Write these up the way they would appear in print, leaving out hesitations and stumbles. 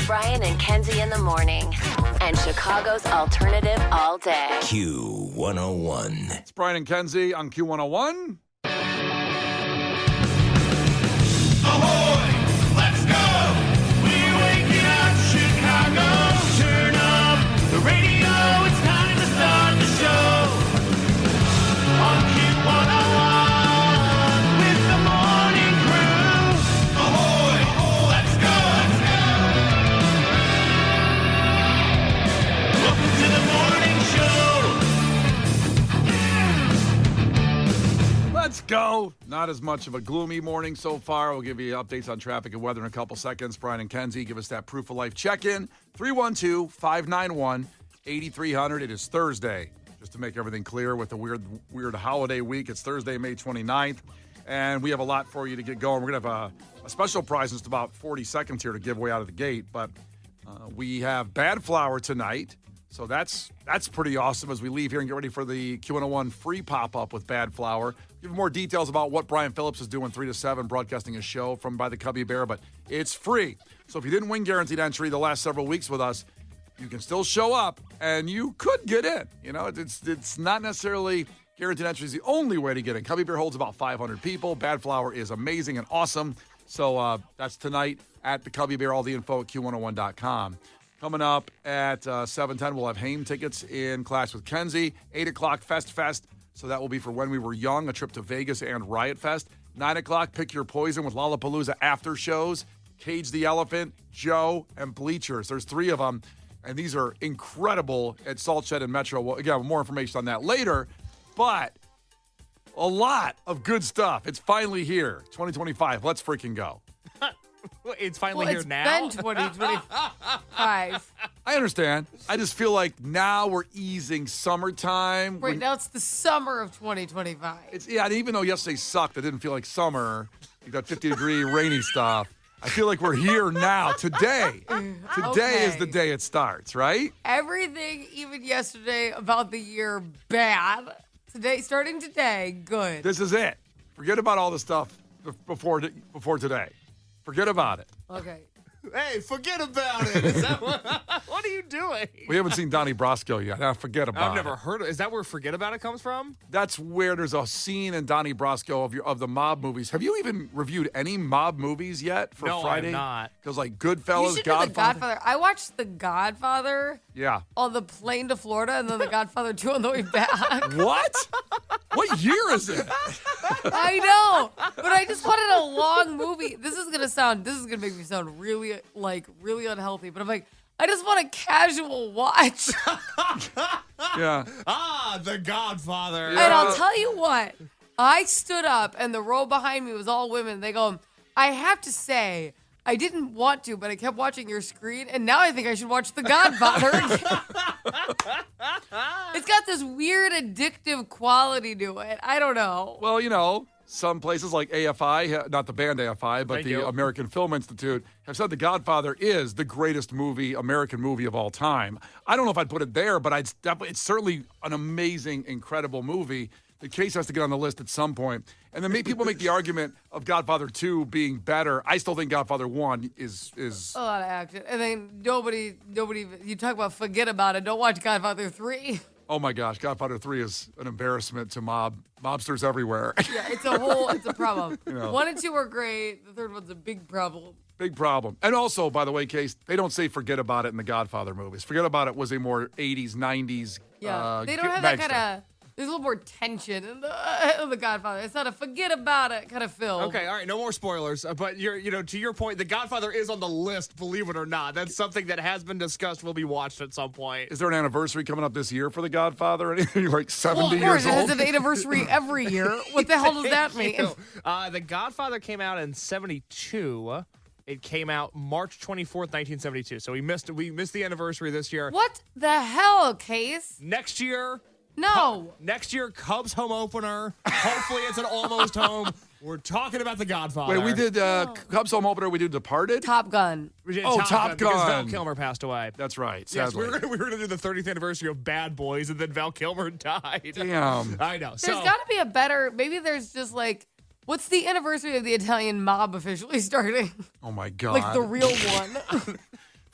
Brian and Kenzie in the morning. And Chicago's alternative all day. Q101. It's Brian and Kenzie on Q101. Ahoy! Let's go! We're waking up Chicago. Turn up the radio. It's time to start the show. On Q101 with the morning crew. Ahoy! Let's go! Welcome to the morning show. Let's go. Not as much of a gloomy morning so far. We'll give you updates on traffic and weather in a couple seconds. Brian and Kenzie, give us that proof of life check-in. 312-591-8300. It is Thursday. Just to make everything clear with the weird holiday week. It's Thursday, May 29th. And we have a lot for you to get going. We're going to have a special prize in just about 40 seconds here to give away out of the gate. But we have Bad Flower tonight. So that's pretty awesome as we leave here and get ready for the Q101 free pop-up with Bad Flower. Give more details about what Brian Phillips is doing 3 to 7, broadcasting a show from by the Cubby Bear, but it's free. So if you didn't win guaranteed entry the last several weeks with us, you can still show up and you could get in. You know, it's not necessarily guaranteed entry is the only way to get in. Cubby Bear holds about 500 people. Bad Flower is amazing and awesome. So that's tonight at the Cubby Bear. All the info at Q101.com. Coming up at 7:10, we'll have Haim tickets in class with Kenzie. 8 o'clock, Fest. So that will be for When We Were Young, a trip to Vegas and Riot Fest. 9 o'clock, Pick Your Poison with Lollapalooza after shows. Cage the Elephant, Joe, and Bleachers. There's 3 of them, and these are incredible at Salt Shed and Metro. Well, again, more information on that later, but a lot of good stuff. It's finally here, 2025. Let's freaking go. It's finally here now. It's been 2025. I understand. I just feel like now we're easing summertime. Right now it's the summer of 2025. And even though yesterday sucked, I didn't feel like summer. You got 50-degree rainy stuff. I feel like we're here now. Today is the day it starts, right? Everything, even yesterday, about the year, bad. Today, starting today, good. This is it. Forget about all the stuff before today. Forget about it. Okay. Hey, forget about it. Is that what are you doing? We haven't seen Donnie Brasco yet. Now forget about it. I've never heard of it. Is that where Forget About It comes from? That's where there's a scene in Donnie Brasco of the mob movies. Have you even reviewed any mob movies yet for Friday? No, I'm not. Because like You Goodfellas, should do The Godfather. I watched The Godfather on the plane to Florida and then The Godfather 2 on the way back. What? What year is it? I know, but I just wanted a long movie. This is gonna make me sound really unhealthy. But I'm like, I just want a casual watch. Yeah. The Godfather. And I'll tell you what, I stood up and the row behind me was all women. They go, I have to say, I didn't want to, but I kept watching your screen, and now I think I should watch The Godfather. It's got this weird addictive quality to it. I don't know. Well, you know, some places like AFI, not the band AFI, but the American Film Institute, have said The Godfather is the greatest American movie of all time. I don't know if I'd put it there, but it's certainly an amazing, incredible movie. The case has to get on the list at some point. And then people make the argument of Godfather 2 being better. I still think Godfather 1 is a lot of action. And then nobody, you talk about forget about it. Don't watch Godfather 3. Oh my gosh, Godfather 3 is an embarrassment to mobsters everywhere. Yeah, it's a problem. 1 and 2 are great. The third one's a big problem. Big problem. And also, by the way, Case, they don't say forget about it in the Godfather movies. Forget about it was a more 80s, 90s Yeah, they don't have that kind of... There's a little more tension in the Godfather. It's not a forget about it kind of film. Okay, all right, no more spoilers. But to your point, The Godfather is on the list, believe it or not. That's something that has been discussed, will be watched at some point. Is there an anniversary coming up this year for The Godfather? Anything like 70 years old? It has an anniversary every year. What the hell does that mean? The Godfather came out in 1972. It came out March 24th, 1972. So we missed the anniversary this year. What the hell, Case? Next year... No. Next year, Cubs home opener. Hopefully it's an almost home. We're talking about The Godfather. Wait, we did Cubs home opener. We did Departed? Top Gun. We did Top Gun. Because Val Kilmer passed away. That's right, Yes, sadly. we were going to do the 30th anniversary of Bad Boys, and then Val Kilmer died. Damn. I know. There's got to be a better, maybe there's just like, what's the anniversary of the Italian mob officially starting? Oh, my God. Like the real one.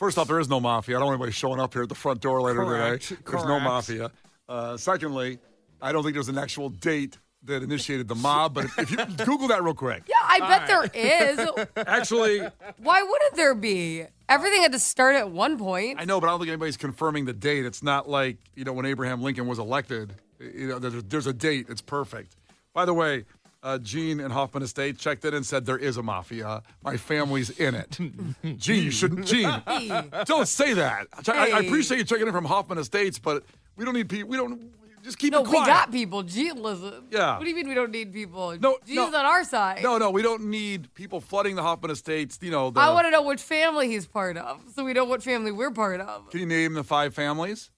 First off, there is no mafia. I don't want anybody showing up here at the front door later Correct. today. There's no Correct. mafia. Secondly, I don't think there's an actual date that initiated the mob, but if you Google that real quick. Yeah, I bet there is. Actually, Why wouldn't there be? Everything had to start at one point. I know, but I don't think anybody's confirming the date. It's not like, when Abraham Lincoln was elected. There's a date. It's perfect. By the way, Gene in Hoffman Estates checked in and said there is a mafia. My family's in it. Gene, you shouldn't. Gene, don't say that. I appreciate you checking in from Hoffman Estates, but we don't need people. We don't. Just keep it quiet. We got people. Gene, listen. Yeah. What do you mean we don't need people? No, Gene's no. on our side. No, we don't need people flooding the Hoffman Estates. I want to know which family he's part of, so we know what family we're part of. Can you name the 5 families?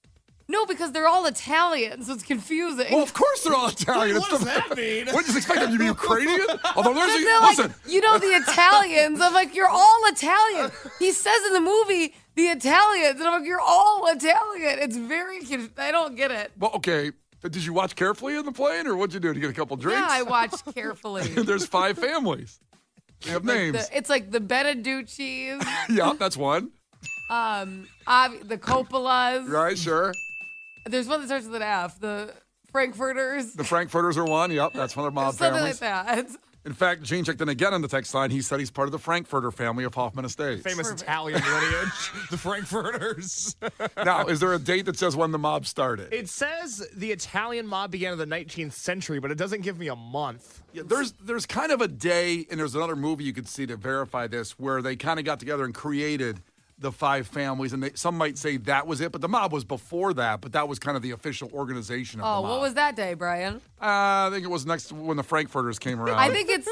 No, because they're all Italian, so it's confusing. Well, of course they're all Italian. What does that mean? What, just expect them to be Ukrainian? Although there's They're listen. like, the Italians. I'm like, you're all Italian. He says in the movie, the Italians. And I'm like, you're all Italian. It's very, I don't get it. Well, okay. Did you watch carefully in the plane, or what'd you do? Did you get a couple drinks? Yeah, I watched carefully. There's 5 families. They have names. It's like the Beneducci's, Yeah, that's one. the Coppolas. Right, sure. There's one that starts with an F. The Frankfurters. The Frankfurters are one. Yep, that's one of their mob Something families. like that. In fact, Gene checked in again on the text line. He said he's part of the Frankfurter family of Hoffman Estates. Famous Perfect. Italian lineage, the Frankfurters. Now, is there a date that says when the mob started? It says the Italian mob began in the 19th century, but it doesn't give me a month. Yeah, there's kind of a day, and there's another movie you could see to verify this, where they kind of got together and created the 5 families, and some might say that was it, but the mob was before that, but that was kind of the official organization of the mob. What was that day, Brian? I think it was next when the Frankfurters came around. I think it's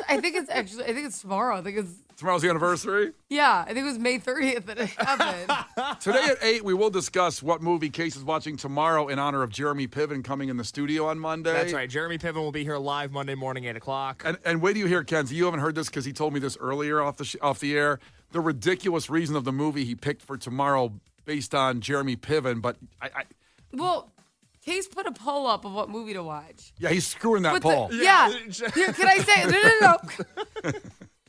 tomorrow. I think it's Tomorrow's the anniversary. I think it was May 30th that it happened. Today at 8, we will discuss what movie Case is watching tomorrow in honor of Jeremy Piven coming in the studio on Monday. That's right. Jeremy Piven will be here live Monday morning, 8 o'clock. And wait till you hear, Kenzie, you haven't heard this because he told me this earlier off the air. The ridiculous reason of the movie he picked for tomorrow based on Jeremy Piven, but Well, Case put a poll up of what movie to watch. yeah, he's screwing that But poll. Here, can I say no.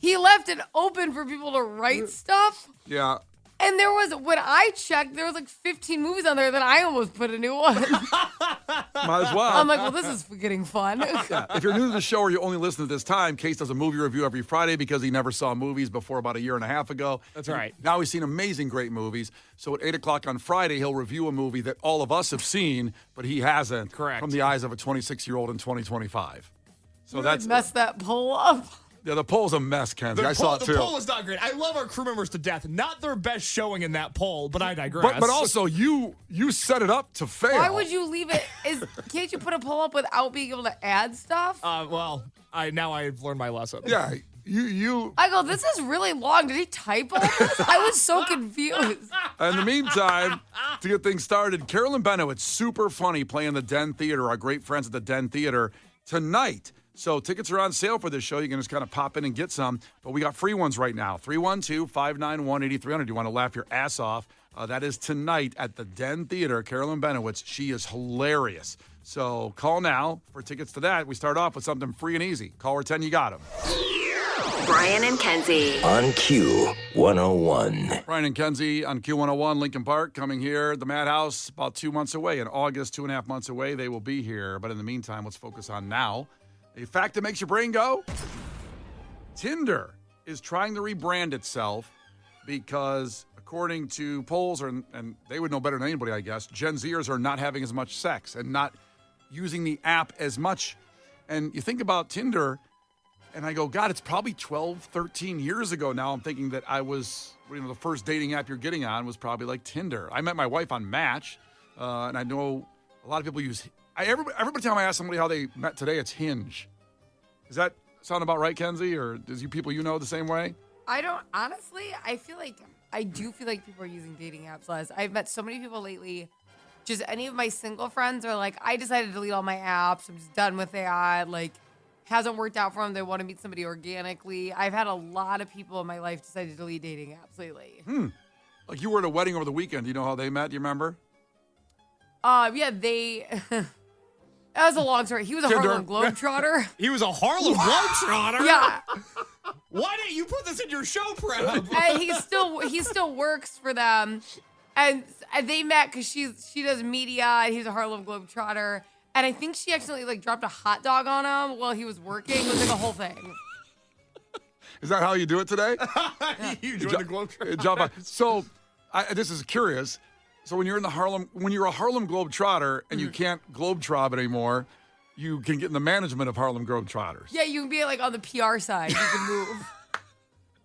He left it open for people to write stuff. Yeah. And when I checked, there was like 15 movies on there that I almost put a new one. Might as well. I'm like, well, this is getting fun. Yeah. If you're new to the show or you only listen at this time, Case does a movie review every Friday because he never saw movies before about a year and a half ago. That's right. Now he's seen amazing, great movies. So at 8 o'clock on Friday, he'll review a movie that all of us have seen, but he hasn't. Correct. From the eyes of a 26-year-old in 2025. So that's Messed that poll up. yeah. The poll's a mess, Kenzie. I saw it too. The poll is not great. I love our crew members to death. Not their best showing in that poll, but I digress. But also you set it up to fail. Why would you leave it? Can't you put a poll up without being able to add stuff? Well, I've learned my lesson. Yeah. You. I go, this is really long. Did he type all this? I was so confused. In the meantime, to get things started, Carolyn Benowitz, super funny, playing the Den Theater, our great friends at the Den Theater, tonight. So tickets are on sale for this show. You can just kind of pop in and get some. But we got free ones right now. 312-591-8300. You want to laugh your ass off. That is tonight at the Den Theater. Carolyn Benowitz. She is hilarious. So call now for tickets to that. We start off with something free and easy. Caller 10, you got them. Brian and Kenzie. On Q101. Brian and Kenzie on Q101, Lincoln Park, coming here. The Madhouse, about 2 months away. In August, 2.5 months away, they will be here. But in the meantime, let's focus on now. A fact that makes your brain go. Tinder is trying to rebrand itself because, according to polls, and they would know better than anybody, I guess, Gen Zers are not having as much sex and not using the app as much. And you think about Tinder, and I go, God, it's probably 12, 13 years ago now. I'm thinking that the first dating app you're getting on was probably like Tinder. I met my wife on Match, and I know a lot of people use. Every time I ask somebody how they met today, it's Hinge. Does that sound about right, Kenzie? Or does you people you know the same way? I don't, honestly, I do feel like people are using dating apps less. I've met so many people lately. Just any of my single friends are like, I decided to delete all my apps. I'm just done with that. Like, hasn't worked out for them. They want to meet somebody organically. I've had a lot of people in my life decide to delete dating apps lately. Like you were at a wedding over the weekend. Do you know how they met? Do you remember? Yeah, that was a long story. He was a Tinder. Harlem Globetrotter. He was a Harlem Globetrotter. Yeah. Why didn't you put this in your show prep? And he still works for them. And they met because she does media and he's a Harlem Globetrotter. And I think she accidentally like dropped a hot dog on him while he was working. It was like a whole thing. Is that how you do it today? You joined the Globetrotters. So, this is curious. So when you're a Harlem Globetrotter and you can't Globetrot anymore, you can get in the management of Harlem Globetrotters. Yeah, you can be like on the PR side. You can move.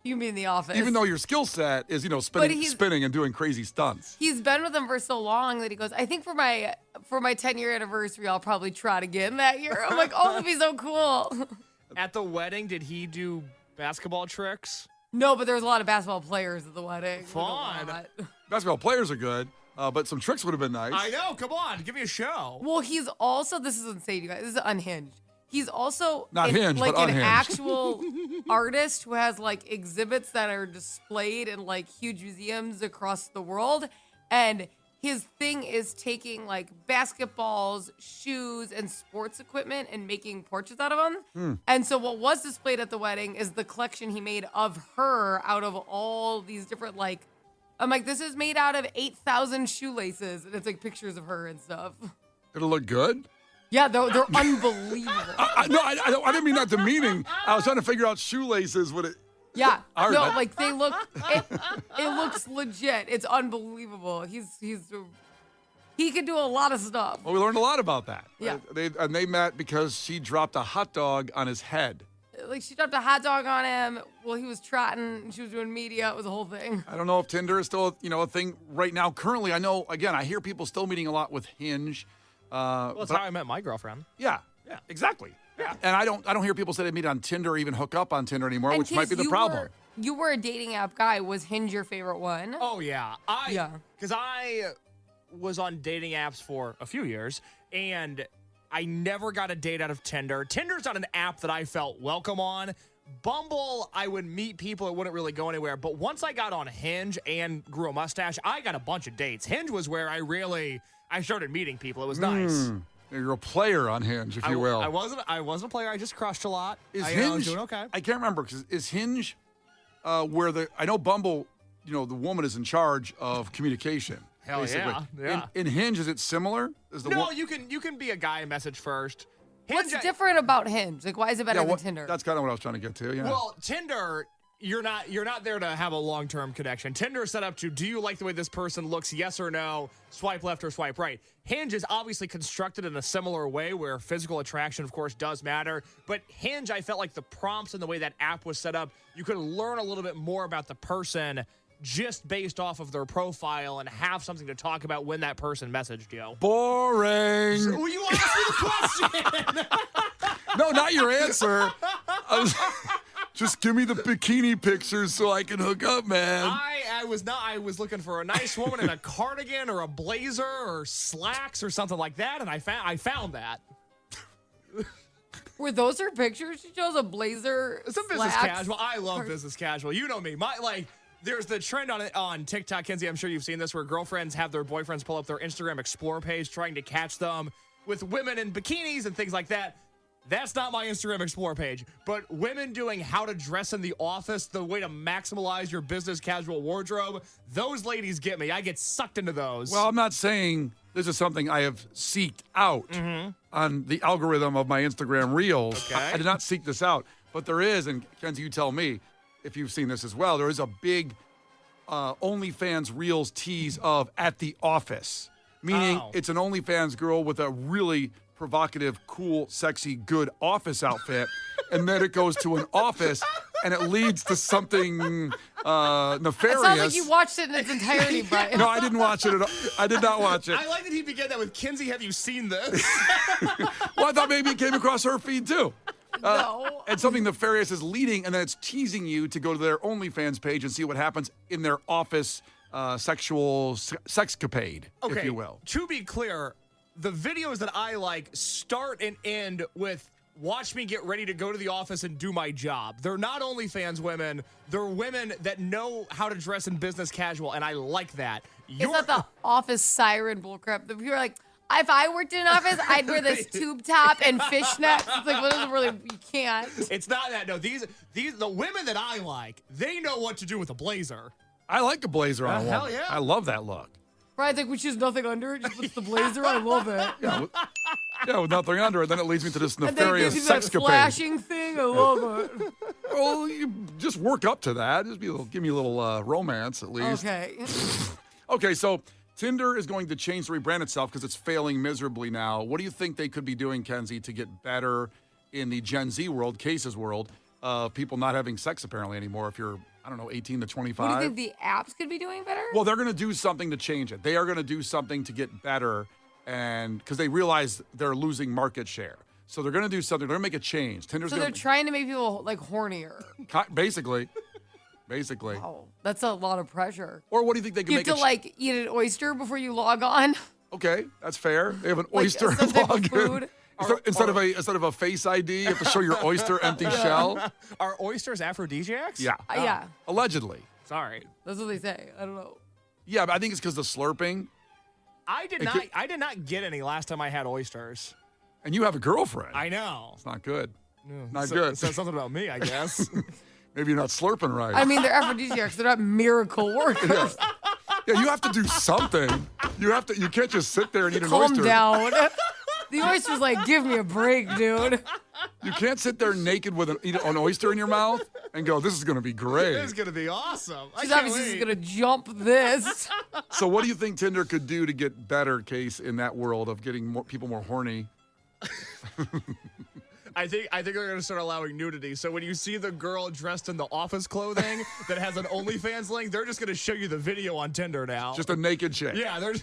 You can be in the office. Even though your skill set is, spinning and doing crazy stunts. He's been with them for so long that he goes, I think for my 10-year anniversary, I'll probably trot again that year. I'm like, oh, that'd be so cool. At the wedding, did he do basketball tricks? No, but there was a lot of basketball players at the wedding. Fun. Basketball players are good, but some tricks would have been nice. I know. Come on. Give me a show. Well, he's also, this is insane, you guys. This is unhinged. He's also Not hinged, like but an unhinged. actual artist who has like exhibits that are displayed in like huge museums across the world. And his thing is taking like basketballs, shoes, and sports equipment and making portraits out of them. And so what was displayed at the wedding is the collection he made of her out of all these different like, I'm like, this is made out of 8,000 shoelaces. And it's like pictures of her and stuff. It'll look good? Yeah, they're unbelievable. I didn't mean that demeaning. I was trying to figure out shoelaces with it. Yeah, All no, right. like they look. It looks legit. It's unbelievable. He could do a lot of stuff. Well, we learned a lot about that. Yeah. They met because she dropped a hot dog on his head. Like she dropped a hot dog on him while he was trotting. And she was doing media. It was a whole thing. I don't know if Tinder is still a thing right now. Currently, I know. Again, I hear people still meeting a lot with Hinge. Well, that's how I met my girlfriend. Yeah, exactly. Yeah. And I don't hear people say they meet on Tinder or even hook up on Tinder anymore, And which might be the Kiz, problem. You were a dating app guy. Was Hinge your favorite one? Oh, yeah. Yeah. Because I was on dating apps for a few years, and I never got a date out of Tinder. Tinder's not an app that I felt welcome on. Bumble, I would meet people. It wouldn't really go anywhere. But once I got on Hinge and grew a mustache, I got a bunch of dates. Hinge was where I started meeting people. It was nice. You're a player on Hinge, if you will. I wasn't a player. I just crushed a lot. Is I Hinge was doing okay. I can't remember because is Hinge where I know Bumble, the woman is in charge of communication. Hell basically. yeah. In Hinge, is it similar? No, you can be a guy and message first. What's different about Hinge? Like, why is it better than Tinder? That's kind of what I was trying to get to. Yeah. Well, Tinder, you're not there to have a long-term connection. Tinder is set up to, do you like the way this person looks? Yes or no. Swipe left or swipe right. Hinge is obviously constructed in a similar way where physical attraction, of course, does matter. But Hinge, I felt like the prompts and the way that app was set up, you could learn a little bit more about the person just based off of their profile and have something to talk about when that person messaged you. Boring. Well, you asked me the question. No, not your answer. Just give me the bikini pictures so I can hook up, man. I was looking for a nice woman in a cardigan or a blazer or slacks or something like that, and I found that. Were those her pictures? She chose a blazer. Some business slacks. casual. I love business casual. You know me. There's the trend on TikTok, Kenzie. I'm sure you've seen this, where girlfriends have their boyfriends pull up their Instagram Explore page, trying to catch them with women in bikinis and things like that. That's not my Instagram Explore page, but women doing how to dress in the office, the way to maximize your business casual wardrobe, those ladies get me. I get sucked into those. Well, I'm not saying this is something I have seeked out on the algorithm of my Instagram Reels. Okay. I did not seek this out, but there is, and Kenzie, you tell me if you've seen this as well, there is a big OnlyFans Reels tease of at the office, meaning it's an OnlyFans girl with a really provocative, cool, sexy, good office outfit, and then it goes to an office, and it leads to something nefarious. It sounds like you watched it in its entirety, Brian. No, I didn't watch it at all. I did not watch it. I like that he began that with, Kenzie, have you seen this? Well, I thought maybe it came across her feed, too. No. And something nefarious is leading, and then it's teasing you to go to their OnlyFans page and see what happens in their office sexual sexcapade, if you will. To be clear, the videos that I like start and end with, watch me get ready to go to the office and do my job. They're not OnlyFans women. They're women that know how to dress in business casual, and I like that. It's not the office siren bullcrap. The people are like, If I worked in an office, I'd wear this tube top and fishnets. It's like, well, doesn't really, you can't. It's not that. No, these the women that I like, they know what to do with a blazer. I like a blazer on a woman. Hell yeah. I love that look. Brian's like, which is nothing under it, just puts the blazer. I love it. Yeah, with nothing under it. Then it leads me to this And then it nefarious gives you that sexcapade. flashing thing. I love it. Well, you just work up to that. Just give me a little romance at least. Okay. Okay, so Tinder is going to change to rebrand itself because it's failing miserably now. What do you think they could be doing, Kenzie, to get better in the Gen Z world, cases world, of people not having sex apparently anymore if you're, I don't know, 18 to 25? What do you think the apps could be doing better? Well, they're going to do something to change it. They are going to do something to get better, and because they realize they're losing market share. So they're going to do something. They're going to make a change. Tinder's So going they're trying to make people like hornier. Basically. Oh, that's a lot of pressure. Or what do you think they can You make have to like eat an oyster before you log on. Okay, that's fair. They have an Like, oyster some type of login. food. Instead of a face ID, you have to show your oyster empty shell. Are oysters aphrodisiacs? Yeah. Yeah, Allegedly. Sorry. that's what they say. I don't know. Yeah, but I think it's because the slurping. I did not get any last time I had oysters. And you have a girlfriend. I know. It's not good. Not So- good. Says something about me, I guess. Maybe you're not slurping right. I mean, they're aphrodisiacs. They're not miracle workers. Yeah, you have to do something. You can't just sit there and eat an Calm oyster. down. The oyster's like, give me a break, dude. You can't sit there naked with eat an oyster in your mouth and go, this is going to be great. This is going to be awesome. She's obviously just going to jump this. So what do you think Tinder could do to get better, Case, in that world of getting people more horny? I think they're going to start allowing nudity. So when you see the girl dressed in the office clothing that has an OnlyFans link, they're just going to show you the video on Tinder now. Just a naked chick. Yeah, they're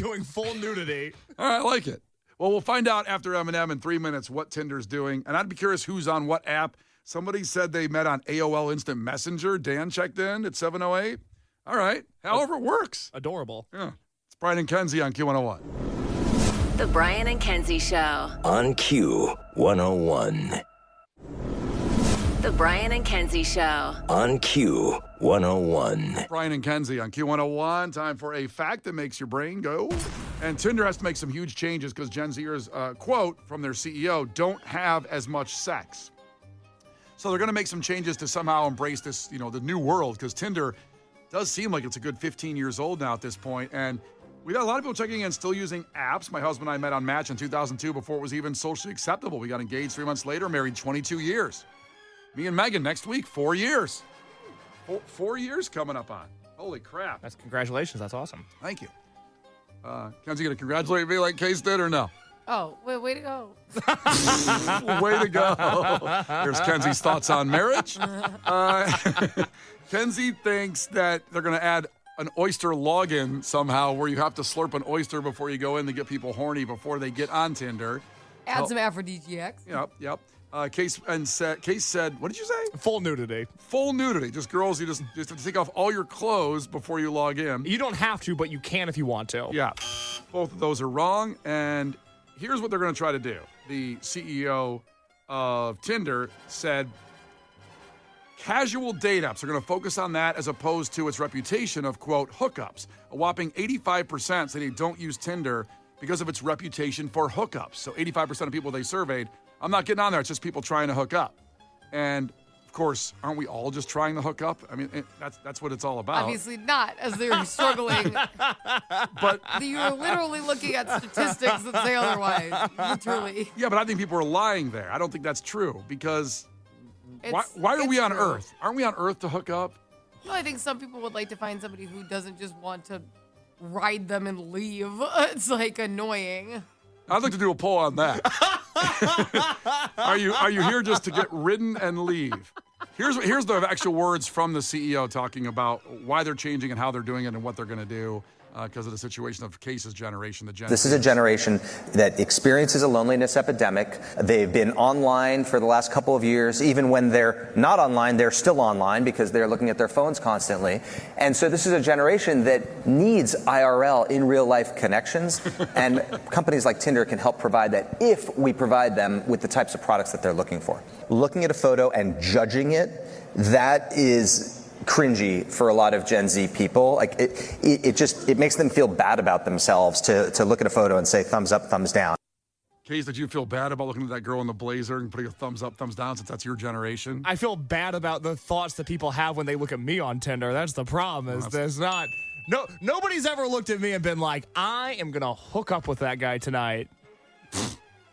going full nudity. All right, I like it. Well, we'll find out after M&M in 3 minutes what Tinder's doing. And I'd be curious who's on what app. Somebody said they met on AOL Instant Messenger. Dan checked in at 7:08. All right. However it works. Adorable. Yeah. It's Brian and Kenzie on Q101. The Brian and Kenzie Show. On Q101. The Brian and Kenzie Show. On Q101. Brian and Kenzie on Q101. Time for a fact that makes your brain go. And Tinder has to make some huge changes because Gen Zers, quote from their CEO, don't have as much sex. So they're going to make some changes to somehow embrace this, the new world, because Tinder does seem like it's a good 15 years old now at this point. And we got a lot of people checking in, still using apps. My husband and I met on Match in 2002 before it was even socially acceptable. We got engaged 3 months later, married 22 years. Me and Megan next week, 4 years. 4 years coming up on. Holy crap. That's congratulations. That's awesome. Thank you. Kenzie, going to congratulate me like Case did or no? Oh, way to go. Way to go. Here's Kenzie's thoughts on marriage. Kenzie thinks that they're going to add an oyster login somehow where you have to slurp an oyster before you go in to get people horny before they get on Tinder. Add some aphrodisiacs. Yep. Case said, what did you say? Full nudity. Full nudity. Just girls, you just have to take off all your clothes before you log in. You don't have to, but you can if you want to. Yeah. Both of those are wrong. And here's what they're going to try to do. The CEO of Tinder said casual date apps are going to focus on that as opposed to its reputation of, quote, hookups. A whopping 85% say they don't use Tinder because of its reputation for hookups. So 85% of people they surveyed, I'm not getting on there. It's just people trying to hook up. And, of course, aren't we all just trying to hook up? I mean, that's what it's all about. Obviously not, as they're struggling. But You're literally looking at statistics that say otherwise. Literally. yeah, but I think people are lying there. I don't think that's true because why are it's we on true. Earth? Aren't we on Earth to hook up? No, I think some people would like to find somebody who doesn't just want to ride them and leave. It's like annoying. I'd like to do a poll on that. Are you here just to get ridden and leave? Here's the actual words from the CEO talking about why they're changing and how they're doing it and what they're going to do because of the situation of Case's generation. This is a generation that experiences a loneliness epidemic. They've been online for the last couple of years. Even when they're not online, they're still online because they're looking at their phones constantly. And so this is a generation that needs IRL, in real life connections. And companies like Tinder can help provide that if we provide them with the types of products that they're looking for. Looking at a photo and judging it, that is cringy for a lot of Gen Z people. Like it makes them feel bad about themselves to look at a photo and say thumbs up, thumbs down. Case, did you feel bad about looking at that girl in the blazer and putting a thumbs up, thumbs down since that's your generation? I feel bad about the thoughts that people have when they look at me on Tinder. That's the problem. Is there's not nobody's ever looked at me and been like, I am gonna hook up with that guy tonight.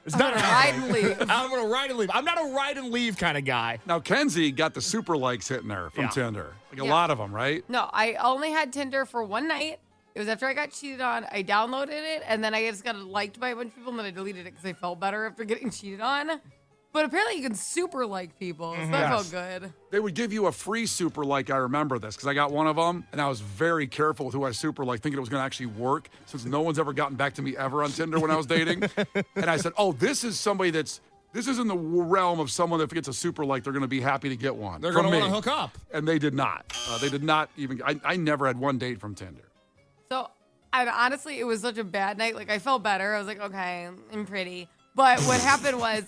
It's not ride and leave. I'm gonna ride and leave. I'm not a ride and leave kind of guy. Now, Kenzie got the super likes hitting her from Tinder. Like a lot of them, right? No, I only had Tinder for one night. It was after I got cheated on. I downloaded it, and then I just got liked by a bunch of people, and then I deleted it because I felt better after getting cheated on. But apparently you can super like people, so that felt good. They would give you a free super like. I remember this because I got one of them, and I was very careful with who I super like, thinking it was going to actually work, since no one's ever gotten back to me ever on Tinder when I was dating. And I said, oh, this is somebody this is in the realm of someone that if it gets a super like, they're going to be happy to get one. They're going to want to hook up. And they did not. They did not even. I never had one date from Tinder. So, honestly, it was such a bad night. Like, I felt better. I was like, okay, I'm pretty. But what happened was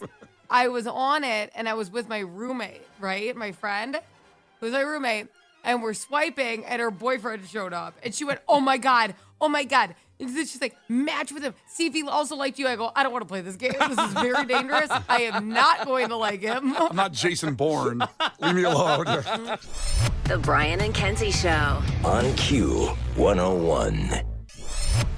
I was on it, and I was with my roommate, right? My friend, who was my roommate, and we're swiping, and her boyfriend showed up. And she went, oh, my God. And she's like, match with him. See if he also liked you. I go, I don't want to play this game. This is very dangerous. I am not going to like him. I'm not Jason Bourne. Leave me alone. The Brian and Kenzie Show. On Q101.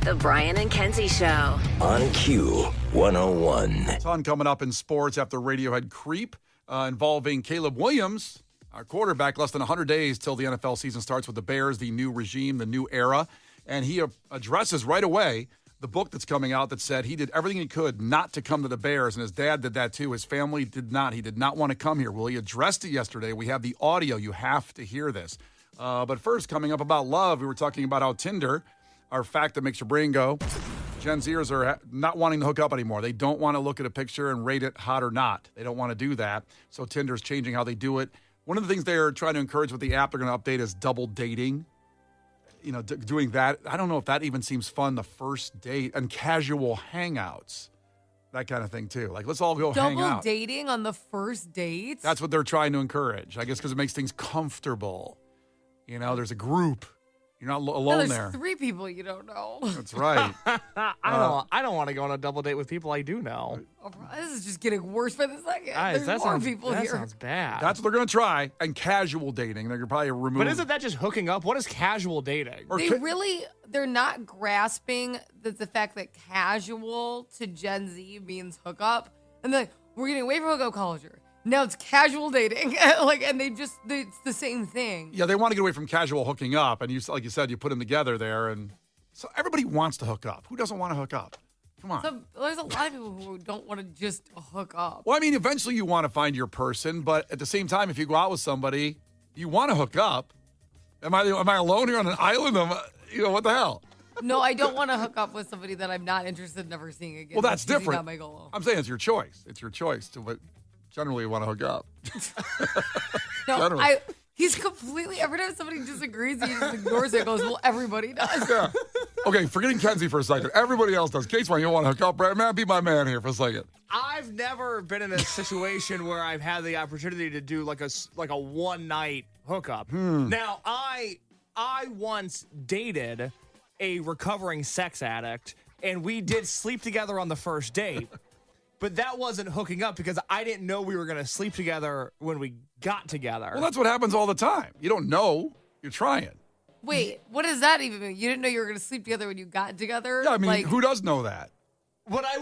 The Brian and Kenzie Show. On Q101. Ton coming up in sports after Radiohead Creep involving Caleb Williams, our quarterback. Less than 100 days till the NFL season starts with the Bears, the new regime, the new era. And he addresses right away the book that's coming out that said he did everything he could not to come to the Bears, and his dad did that too. His family did not. He did not want to come here. Well, he addressed it yesterday. We have the audio. You have to hear this. But first, coming up about love, we were talking about how Tinder, our fact that makes your brain go. Gen Zers are not wanting to hook up anymore. They don't want to look at a picture and rate it hot or not. They don't want to do that. So Tinder's changing how they do it. One of the things they're trying to encourage with the app they're going to update is double dating. You know, doing that. I don't know if that even seems fun, the first date, and casual hangouts. That kind of thing, too. Like, let's all go hang out. Double dating on the first date? That's what they're trying to encourage, I guess, because it makes things comfortable. You know, there's a group. You're not alone there. There's 3 people you don't know. That's right. I don't want to go on a double date with people I do know. Oh, this is just getting worse by the second. Guys, There's more people that here. sounds bad. That's what they're going to try. And casual dating. They're going to probably remove. But isn't that just hooking up? What is casual dating? They're not grasping the fact that casual to Gen Z means hookup. And they're like, we're getting away from hookup culture. Now it's casual dating. It's the same thing. Yeah, they want to get away from casual hooking up. And like you said, you put them together there. And so everybody wants to hook up. Who doesn't want to hook up? Come on. So there's a lot of people who don't want to just hook up. Well, I mean, eventually you want to find your person. But at the same time, if you go out with somebody, you want to hook up. Am I alone here on an island? What the hell? No, I don't want to hook up with somebody that I'm not interested in never seeing again. Well, that's different. Not my goal. I'm saying it's your choice. It's your choice but generally you want to hook up. No, he's completely, every time somebody disagrees, he just ignores it and goes, well, everybody does. Yeah. Okay, forgetting Kenzie for a second. Everybody else does. Case one, you want to hook up, Brad? Man, be my man here for a second. I've never been in a situation where I've had the opportunity to do like a one-night hookup. Now, I once dated a recovering sex addict, and we did sleep together on the first date. But that wasn't hooking up because I didn't know we were going to sleep together when we got together. Well, that's what happens all the time. You don't know. You're trying. Wait, what does that even mean? You didn't know you were going to sleep together when you got together? Yeah, I mean, who does know that? But I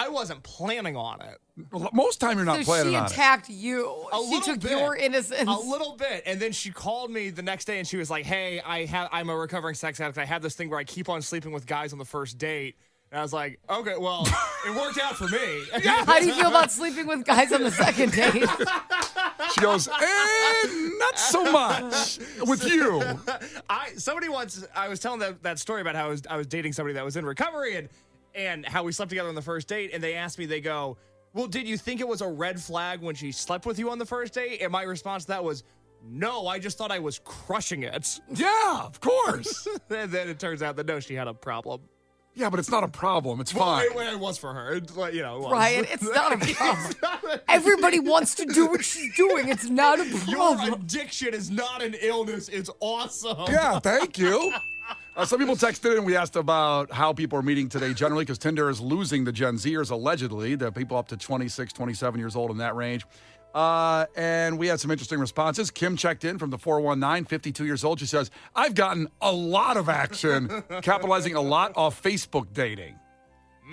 wasn't planning on it. Well, most time you're not planning on it. She attacked you. She took your innocence. A little bit. And then she called me the next day and she was like, hey, I'm a recovering sex addict. I have this thing where I keep on sleeping with guys on the first date. And I was like, okay, well, it worked out for me. How do you feel about sleeping with guys on the second date? She goes, not so much with you. Somebody once, I was telling that story about how I was dating somebody that was in recovery and how we slept together on the first date. And they asked me, they go, well, did you think it was a red flag when she slept with you on the first date? And my response to that was, no, I just thought I was crushing it. Yeah, of course. And then it turns out that no, she had a problem. Yeah, but it's not a problem. It's fine. It was for her. It was. Brian, it's not a problem. Everybody wants to do what she's doing. It's not a Your problem. addiction is not an illness. It's awesome. Yeah, thank you. Some people texted in. We asked about how people are meeting today generally because Tinder is losing the Gen Zers, allegedly. The people up to 26, 27 years old in that range. And we had some interesting responses. Kim checked in from the 419, 52 years old. She says, I've gotten a lot of action, capitalizing a lot off Facebook dating.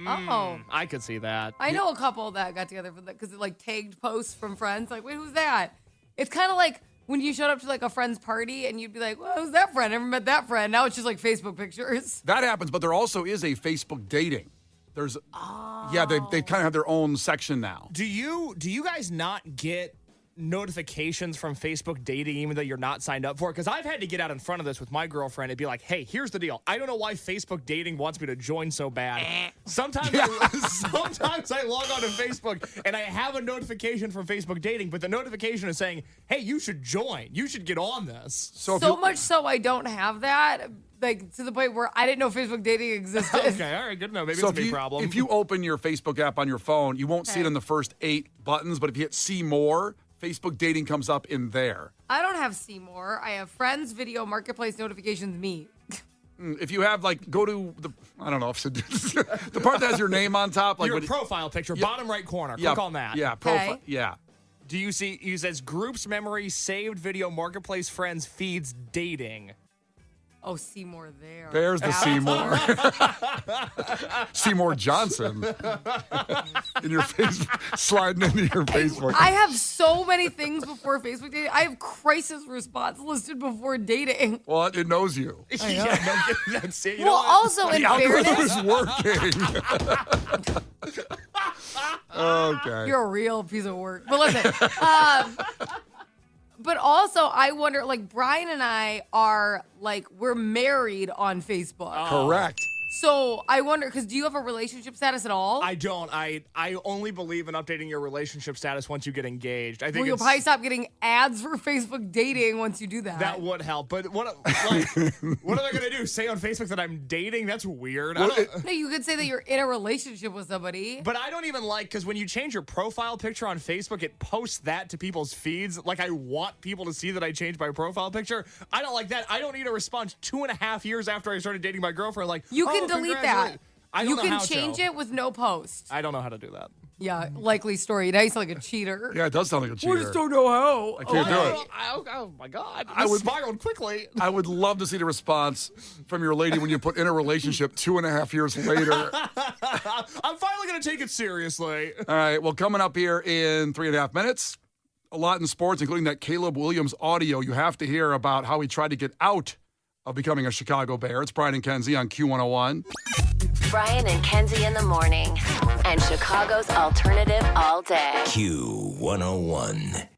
Oh. I could see that. I know a couple that got together for that because it like tagged posts from friends. Like, wait, who's that? It's kind of like when you showed up to like a friend's party and you'd be like, well, who's that friend? I never met that friend. Now it's just like Facebook pictures. That happens, but there also is a Facebook dating. There's, yeah, they kind of have their own section now. Do you guys not get notifications from Facebook dating even though you're not signed up for it? Because I've had to get out in front of this with my girlfriend and be like, hey, here's the deal. I don't know why Facebook dating wants me to join so bad. Sometimes I log on to Facebook and I have a notification from Facebook dating, but the notification is saying, hey, you should join. You should get on this. So much so I don't have that. Like, to the point where I didn't know Facebook dating existed. Okay, all right, good to know. Maybe it's a big problem. If you open your Facebook app on your phone, you won't see it in the first 8 buttons, but if you hit see more, Facebook dating comes up in there. I don't have Seymour. I have friends, video, marketplace, notifications, me. If you have, like, go to the, I don't know, if the part that has your name on top. Like your profile picture, bottom right corner. Click on that. Yeah, profile. Yeah. Do you see, it says groups, memories, saved video, marketplace, friends, feeds, dating. Oh, Seymour there. There's the Seymour. Seymour Johnson. In your Facebook, sliding into your Facebook. I have so many things before Facebook dating. I have crisis response listed before dating. Well, it knows you. Yeah, that's it. You Well, also in The algorithm fairness, is working. Okay. you're a real piece of work. But listen, but also I wonder, like, Brian and I are like, we're married on Facebook. Correct. So I wonder, because do you have a relationship status at all? I don't. I only believe in updating your relationship status once you get engaged. I think Well, you'll probably stop getting ads for Facebook dating once you do that. that would help. But what am I going to do? Say on Facebook that I'm dating? That's weird. No, you could say that you're in a relationship with somebody. But I don't even like, because when you change your profile picture on Facebook, it posts that to people's feeds. Like, I want people to see that I changed my profile picture. I don't like that. I don't need a response 2.5 years after I started dating my girlfriend. Like, You can delete that. I don't You know can how change to. it with no post. I don't know how to do that. Yeah, likely story. Now you sound like a cheater. Yeah, it does sound like a cheater. We just don't know how. I can't do it. Oh my God. I would- spiraled quickly. I would love to see the response from your lady when you put in a relationship 2.5 years later. I'm finally going to take it seriously. All right, well, coming up here in 3.5 minutes, a lot in sports, including that Caleb Williams audio. You have to hear about how he tried to get out of becoming a Chicago Bear. It's Brian and Kenzie on Q101. Brian and Kenzie in the morning. And Chicago's alternative all day. Q101.